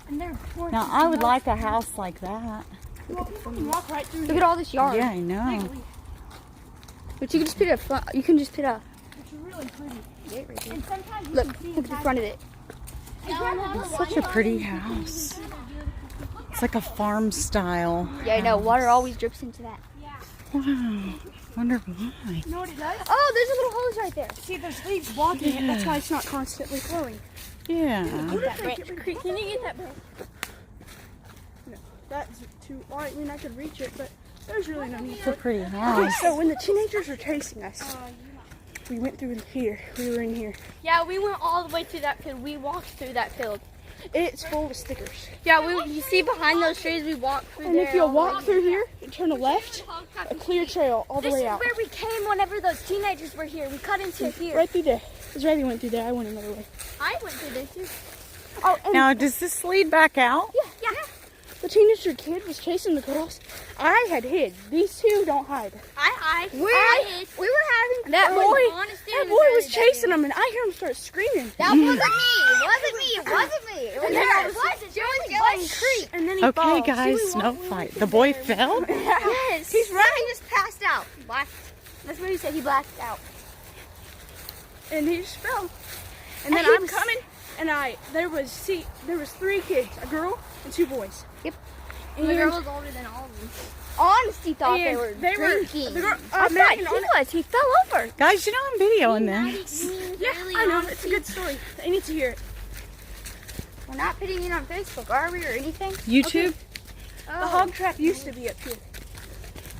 And they're Now, I would like a house like that. walk right through. Look at all this yard. Yeah, I know. But you can just put a front. You can just put a. It's really pretty. Gate right there. And sometimes you Look, can see look at the front of it. It's such a pretty house. It's like a farm style. Yeah, I know. Water always drips into that. Wow. Wonder why. You know what it does? Oh, there's a little hose right there. See, there's leaves blocking it. That's why it's not constantly flowing. Yeah. That branch. Can you get that branch? No, that's too. Well, I mean, I could reach it, but there's really no need It's for a it. pretty Okay, house. so when the teenagers were chasing us, we went through here. We were in here. Yeah, we went all the way to that field. We walked through that field. It's full of stickers. Yeah, you see behind those trees, we walked through And there. if you'll walk through here and turn left, a clear trail all the way out. This is where we came whenever those teenagers were here. We cut into here. Right through there. Because Riley went through there. I went another way. I went through there too. Oh, and Now, does this lead back out? Yeah. the teenager kid was chasing the girls. I had hid. These two don't hide. I hid. We were having that boy was chasing them, and I hear him start screaming. That wasn't me. It wasn't me. It wasn't me. It was her. And then he Okay, falls. guys, snow fight. The boy fell? Yes. He's running. He just passed out. That's what he said. He blacked out. And he just fell. And then And he I'm was- coming, and there was 3 kids, a girl and 2 boys. Yep. And The girl was older than all of them. Honesty thought they were drinking. the girl, I Megan, thought he was. He fell over. Guys, you know I'm videoing this. Yeah, I know. It's a good story. I need to hear it. We're not putting it on Facebook, are we, or anything? YouTube? Oh. The hog trap used to be up here.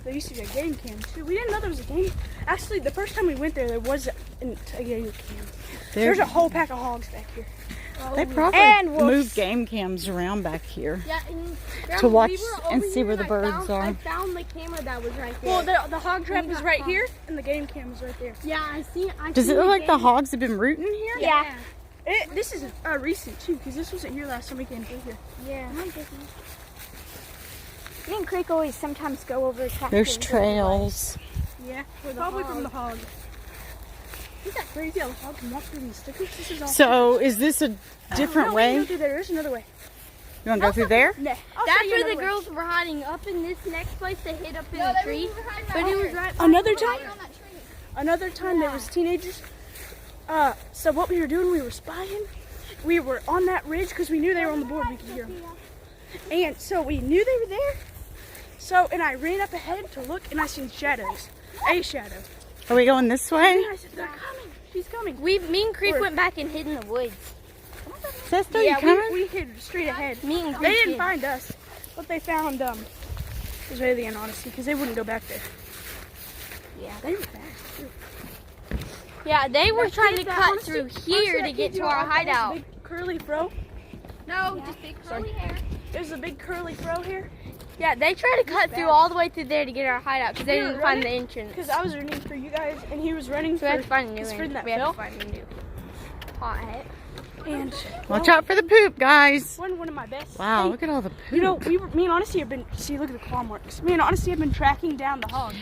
There used to be a game cam too. We didn't know there was a game. Actually, the first time we went there wasn't a game cam. There's a whole pack of hogs back here. They probably And wolves. moved game cams around back here Yeah, and to watch we were and over see here where the I birds I are. found the camera that was right there. Well, the hog trap is right here, and the game cam is right there. yeah, I see. Does it look like the hogs have been rooting here? Yeah. This is recent too, because this wasn't here last time we came through here. Yeah. Me and Creek always sometimes go over tracks. There's trails. Yeah, probably from the hog. Isn't that crazy how the hog can walk through these stickers? This is all. So, is this a different no, way? We can go through there. There's another way. You want to go through there? Nah, That's where the girls were hiding, up in this next place. They hid up in the tree. But it was right. Another time there was teenagers. So what we were doing, we were spying. We were on that ridge because we knew they were on the board. We could hear them. And so we knew they were there. So, and I ran up ahead to look, and I seen shadows. A shadow. Are we going this And way? I said, they're coming. She's coming. Me and Creek went back and hid in the woods. Sister, you coming? we hid straight ahead. Me and They Creek didn't hid. find us, but they found Israeli and Honesty because they wouldn't go back there. Yeah. They were fast too. Yeah, they were That trying kid to that cut Honesty- through Honesty, here that to get kid to you our know, has a hideout. Big curly fro. No, just big curly hair. There's a big curly fro here. Yeah, they tried to cut through all the way through there to get our hideout because they We were didn't find the running entrance. Because I was running for you guys, and he was running So we had for to find a new his friend entrance. that We had fell. to find a new pothead. And Watch out for the poop, guys. one of my best. Wow, Hey, look at all the poop. you know, me and Honesty have been. See, look at the claw marks. Me and Honesty have been tracking down the hog.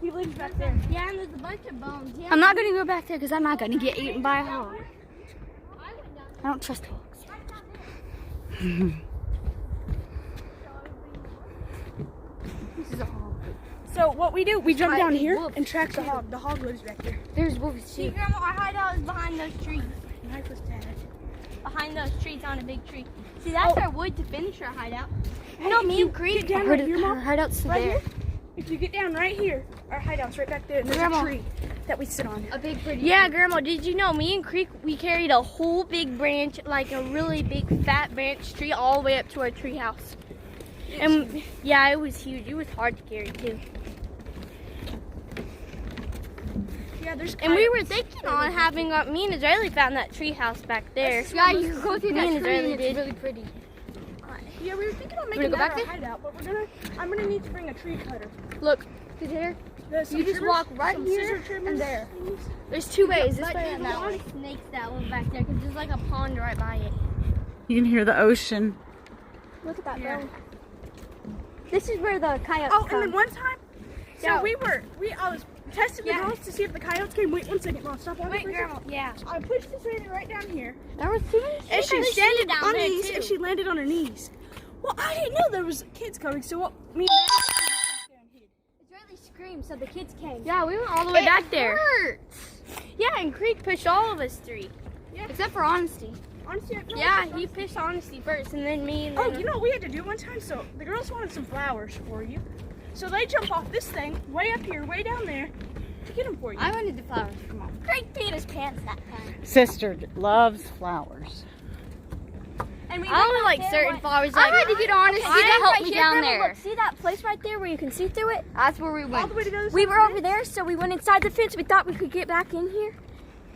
He lives back there. Yeah, and there's a bunch of bones. Yeah. I'm not going to go back there because I'm not going to get eaten by a hog. I don't trust hogs. This is a hog. So what we do, we jump down here wolf. and track the hog. The hog lives back there. There's wolves too. Grandma, our hideout is behind those trees. Knife was dead. Behind those trees on a big tree. See, that's our wood to finish our hideout. You know, me and Creek. Get down right here, Mom. Our hideout's Right there. here. If you get down right here, our hideout's right back there, and there's Grandma. a tree that we sit on. A big pretty. Yeah, Grandma, did you know me and Creek, we carried a whole big branch, like a really big fat branch tree all the way up to our tree house. And yeah, it was huge. It was hard to carry too. Yeah, there's. And we were thinking on having me and Israeli found that tree house back there. Yeah, you can go through Me that and tree. Israeli and did. it's really pretty. Yeah, we were thinking on Wanna making go that back our there? hideout, but I'm gonna need to bring a tree cutter. Look, there. There's You just walk right some here scissor trimmers and there. things. There's 2 ways. This But way there's and a that lot way. of Snakes that live back there because there's like a pond right by it. You can hear the ocean. Look at that Yeah. bone. This is where the coyotes Oh, come. and then one time, So Yeah. I was testing the Yeah. girls to see if the coyotes came. Wait 1 second, Mom. Stop on Wait, me for a second. Grandma. Yeah. I pushed this lady right down here, There was too many and she sheep landed down on there, knees, too. and she landed on her knees. Well, I didn't know there was kids coming, so what? Me and Israeli screamed, so the kids came. Yeah, we went all the way It back there. hurts. Yeah, and Creek pushed all of us three. Except for Honesty. honestly, no, Yeah, it's he just- pushed Honesty first, and then me, and then Oh, you know what we had to do one time? So the girls wanted some flowers for you. So they jump off this thing, way up here, way down there, to get them for you. I wanted the flowers for Mom. Craig peed his pants that time. Sister loves flowers. And we I only like certain flowers. I Like, had to get Honesty to help right me here, down Grandma, there. look, See that place right there where you can see through it? that's where we All went. the way to the other We side were of the over there, so we went inside the fence. We thought we could get back in here.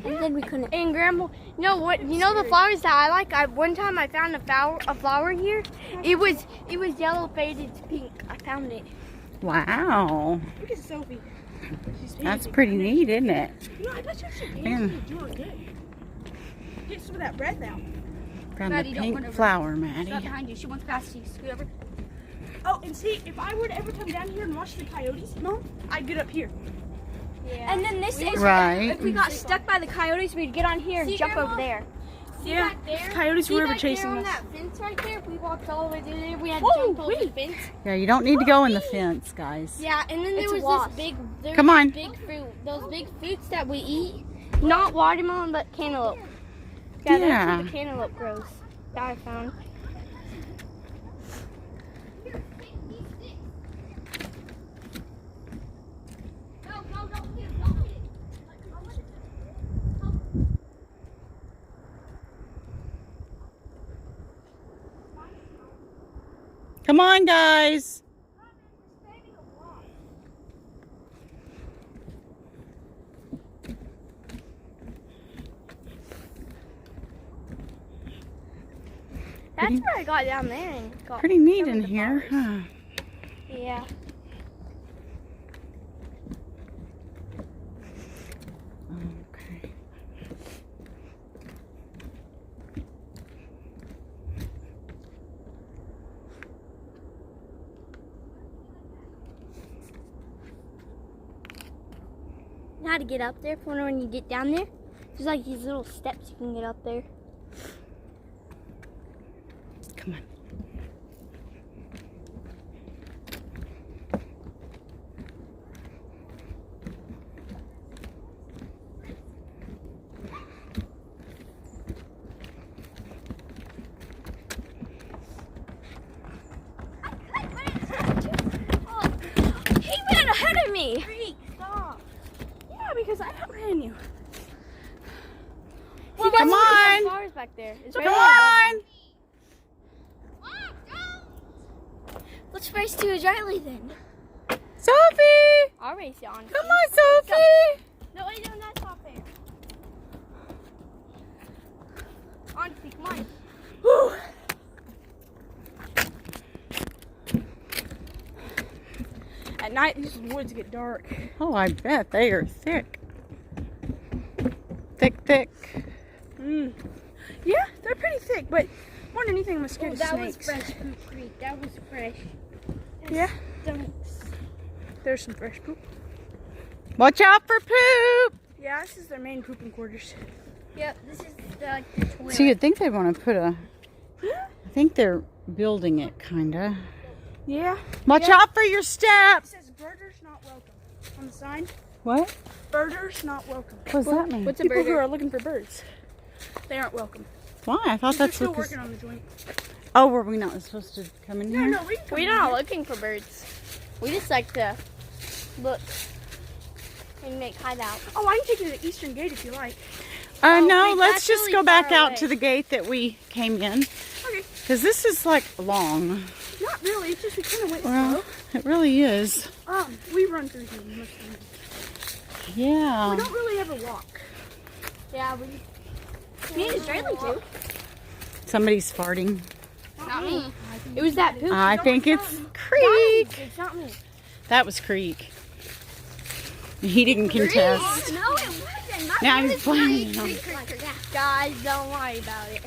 And then we couldn't. And Grandma, you know what? You know the flowers that I like. One time I found a flower here. It was yellow faded to pink. I found it. Wow. Look at Sophie. She's That's easy. pretty neat, isn't it? You know, I bet you should Man. dance to doing good. Get some of that breath out. Found Maddie, the don't run pink over. flower, She's not Maddie. behind you. She wants past you. Scoot over. Oh, and see, if I were to ever come down here and watch the coyotes, Mom, I'd get up here. Yeah. And then this is Right. if we got stuck by the coyotes, we'd get on here and See, jump Grandma? over there. Yeah, back there? coyotes See were ever back there chasing on us. that fence right there? We walked all the way through there. We had to Whoa, jump over the wait. fence. Yeah, you don't need to go in the fence, guys. Yeah, and then there It's a was wasp. this big. Come on. Big fruit. Those big fruits that we eat. Not watermelon, but cantaloupe. Yeah, that's Yeah. where the cantaloupe grows. That I found. Come on, guys. That's Pretty- where I got down there and got Pretty neat some of in the here, flowers. huh? Yeah. Okay. You know how to get up there for when you get down there? There's like these little steps you can get up there. Come on. He ran ahead of me. Freak, stop. Yeah, because I outran you. Well, Come on. Flowers back there. It's Come right on. Let's race to Israeli then. Sophie. I'll race you on. Come on, Sophie. No, wait, no, that's not fair. Honestly, come on. Whew. At night, these woods get dark. Oh, I bet they are thick. Thick, thick. Mm. Yeah, they're pretty thick, but more than anything, I'm scared of That was snakes. fresh poop creek. That was fresh. Yeah, Stunts. there's some fresh poop. Watch out for poop. Yeah, this is their main pooping quarters. Yep, this is the toilet. So you'd think they'd want to put a, I think they're building it, kind of. Yeah. Watch Yeah. out for your It steps. says birders not welcome on the sign. What? Birders not welcome. What does that mean? What's a People who birder? are looking for birds, they aren't welcome. Why? I thought They're that's still what this... working on the joint. Oh, were we not supposed to come in No, here? no, we can come We're in not here. looking for birds. We just like to look and make hideouts. Oh, I can take you to the eastern gate if you like. No, wait, let's that's just really go back far out away. to the gate that we came in. Okay. Because this is like long. Not really. It's just we kind of went Well, it really is. slow. We run through here most of the time. Yeah. We don't really ever walk. Yeah, we. Me and Israeli too. Somebody's farting. Not me. It was that poop. I think it's Creek. It's not me. That was Creek. He didn't contest. No, it wasn't. My Now name he's is blaming Mike. him. Guys, don't worry about it.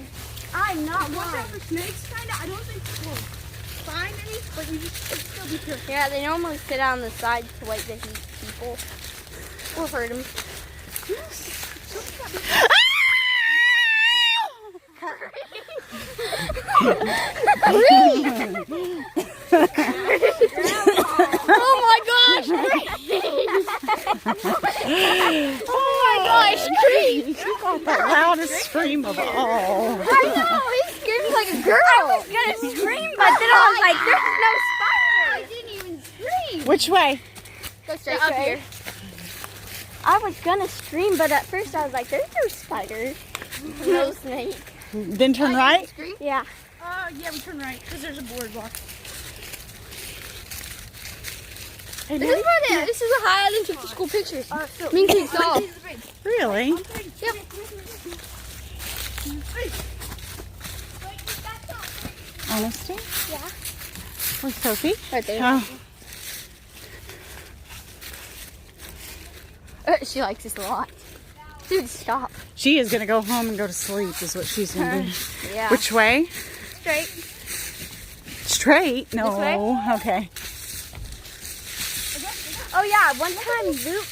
I'm not. Watch out for snakes, kind of. I don't think. Whoa. find any, but you just should still be careful. Yeah, they normally sit on the sides to wait to eat people or hurt them. Oh my gosh! Oh my gosh! Creep! She got the loudest scream of all. I know, he screams like a girl. I was gonna scream, but then I was like, there's no spider. I didn't even scream. Which way? Go straight up here. I was gonna scream, but at first I was like, there's no spider. No snake. Then turn right? Yeah. Yeah, we turn right, because there's a boardwalk. Hey, This is a high island took the school pictures. So, Me and Kate saw. really? Yep. Honesty? Yeah. Where's Sophie? Right there. Oh. She likes this a lot. Dude, stop. She is going to go home and go to sleep is what she's going to do. Yeah. Which way? Straight. Straight? No. This way? Okay. Oh yeah, one time Luke,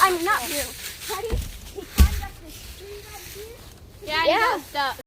I'm not Luke. Teddy, he climbed up this tree right here. Yeah, he got stuck.